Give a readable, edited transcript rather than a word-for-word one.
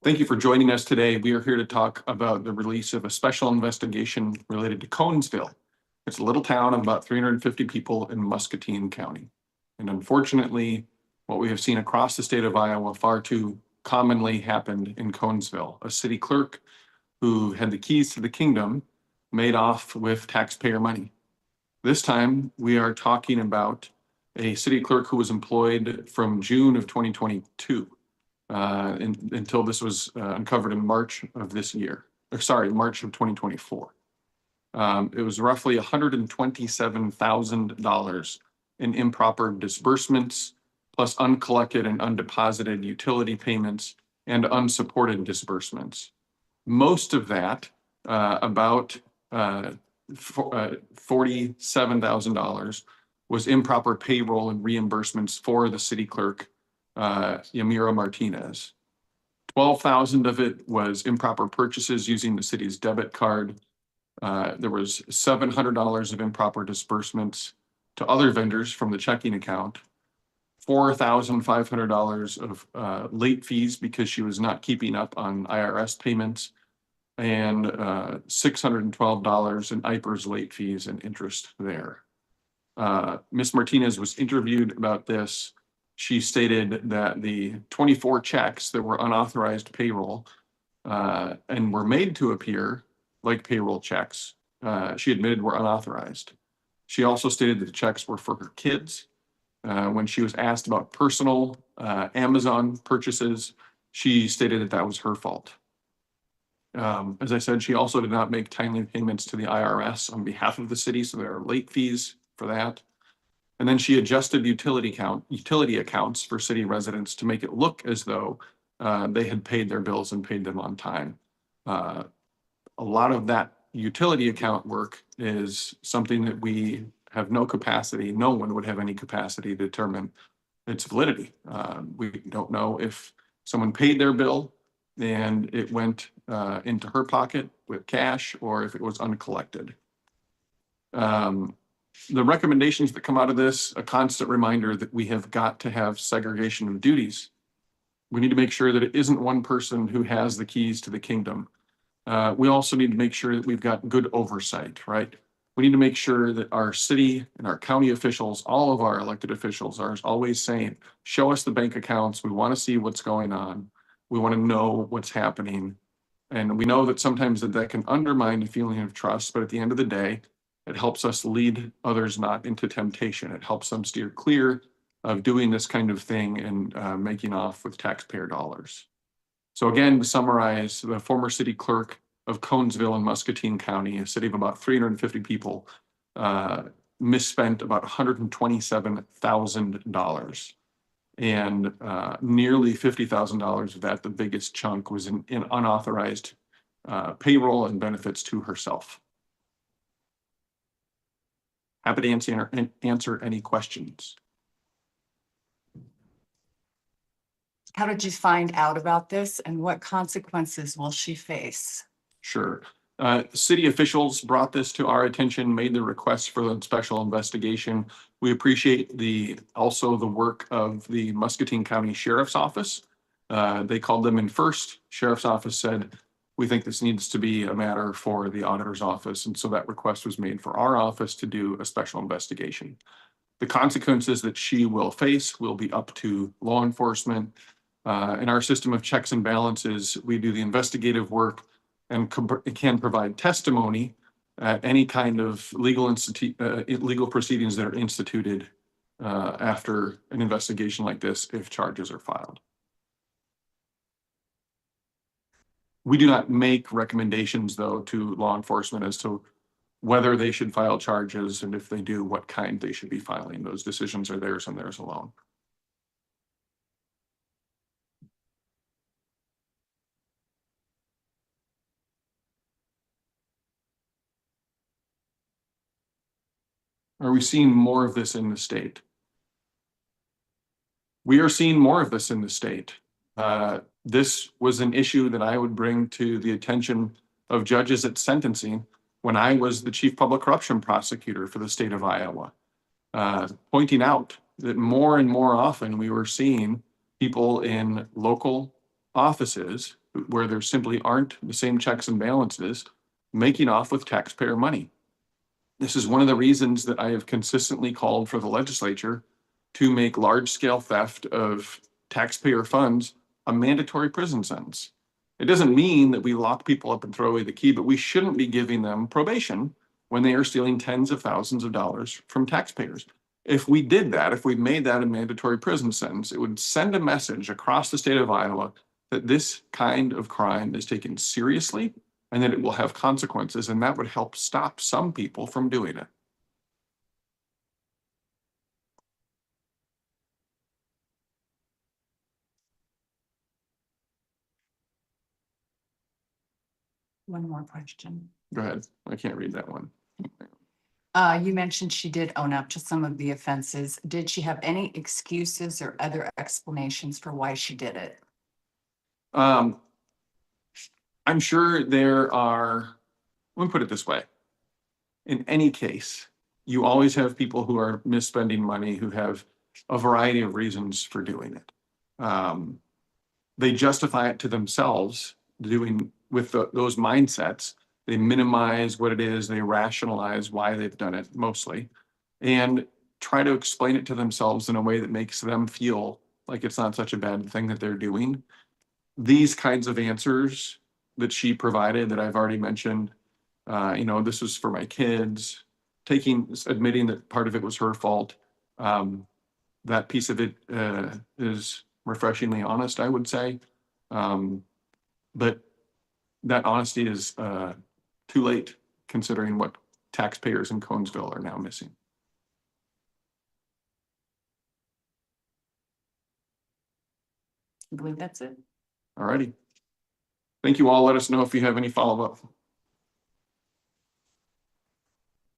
Thank you for joining us today. We are here to talk about the release of a special investigation related to Conesville. It's a little town of about 350 people in Muscatine County. And unfortunately, what we have seen across the state of Iowa far too commonly happened in Conesville. A city clerk who had the keys to the kingdom made off with taxpayer money. This time, we are talking about a city clerk who was employed from June of 2022 until this was uncovered in March of this year, March of 2024. It was roughly $127,000 in improper disbursements, plus uncollected and undeposited utility payments and unsupported disbursements. Most of that, about $47,000, was improper payroll and reimbursements for the city clerk, Yamira Martinez. $12,000 of it was improper purchases using the city's debit card. There was $700 of improper disbursements to other vendors from the checking account. $4,500 of late fees because she was not keeping up on IRS payments, and $612 in IPERS late fees and interest there. Ms. Martinez was interviewed about this. She stated that the 24 checks that were unauthorized payroll and were made to appear like payroll checks, she admitted were unauthorized. She also stated that the checks were for her kids. When she was asked about personal Amazon purchases, she stated that that was her fault. As I said, she also did not make timely payments to the IRS on behalf of the city, so there are late fees for that. And then she adjusted utility accounts for city residents to make it look as though they had paid their bills and paid them on time. A lot of that utility account work is something that we have no one would have any capacity to determine its validity. We don't know if someone paid their bill and it went into her pocket with cash or if it was uncollected. The recommendations that come out of this, a constant reminder that we have got to have segregation of duties. We need to make sure that it isn't one person who has the keys to the kingdom. We also need to make sure that we've got good oversight, right? We need to make sure that our city and our county officials, all of our elected officials, are always saying, show us the bank accounts. We want to see what's going on. We want to know what's happening. And we know that sometimes that can undermine the feeling of trust, but at the end of the day, it helps us lead others not into temptation. It helps them steer clear of doing this kind of thing and making off with taxpayer dollars. So again, to summarize, the former city clerk of Conesville in Muscatine County, a city of about 350 people, misspent about $127,000. And nearly $50,000 of that, the biggest chunk, was in unauthorized payroll and benefits to herself. Happy to answer any questions. How did you find out about this, and what consequences will she face? Sure. City officials brought this to our attention, made the request for the special investigation. We appreciate also the work of the Muscatine County Sheriff's Office. They called them in first. Sheriff's Office said, we think this needs to be a matter for the auditor's office. And so that request was made for our office to do a special investigation. The consequences that she will face will be up to law enforcement. In our system of checks and balances, we do the investigative work and can provide testimony at any kind of legal proceedings that are instituted after an investigation like this, if charges are filed. We do not make recommendations, though, to law enforcement as to whether they should file charges, and if they do, what kind they should be filing. Those decisions are theirs and theirs alone. Are we seeing more of this in the state? We are seeing more of this in the state. This was an issue that I would bring to the attention of judges at sentencing when I was the chief public corruption prosecutor for the state of Iowa, pointing out that more and more often we were seeing people in local offices where there simply aren't the same checks and balances, making off with taxpayer money. This is one of the reasons that I have consistently called for the legislature to make large-scale theft of taxpayer funds a mandatory prison sentence. It doesn't mean that we lock people up and throw away the key, but we shouldn't be giving them probation when they are stealing tens of thousands of dollars from taxpayers. If we did that, if we made that a mandatory prison sentence, it would send a message across the state of Iowa that this kind of crime is taken seriously and that it will have consequences, and that would help stop some people from doing it. One more question. Go ahead. I can't read that one. You mentioned she did own up to some of the offenses. Did she have any excuses or other explanations for why she did it? I'm sure there are, let me put it this way. In any case, you always have people who are misspending money who have a variety of reasons for doing it. They justify it to themselves doing with those mindsets. They minimize what it is, they rationalize why they've done it mostly, and try to explain it to themselves in a way that makes them feel like it's not such a bad thing that they're doing. These kinds of answers that she provided that I've already mentioned, this was for my kids, admitting that part of it was her fault. That piece of it is refreshingly honest, I would say. But that honesty is too late considering what taxpayers in Conesville are now missing. I believe that's it. All righty. Thank you all. Let us know if you have any follow-up.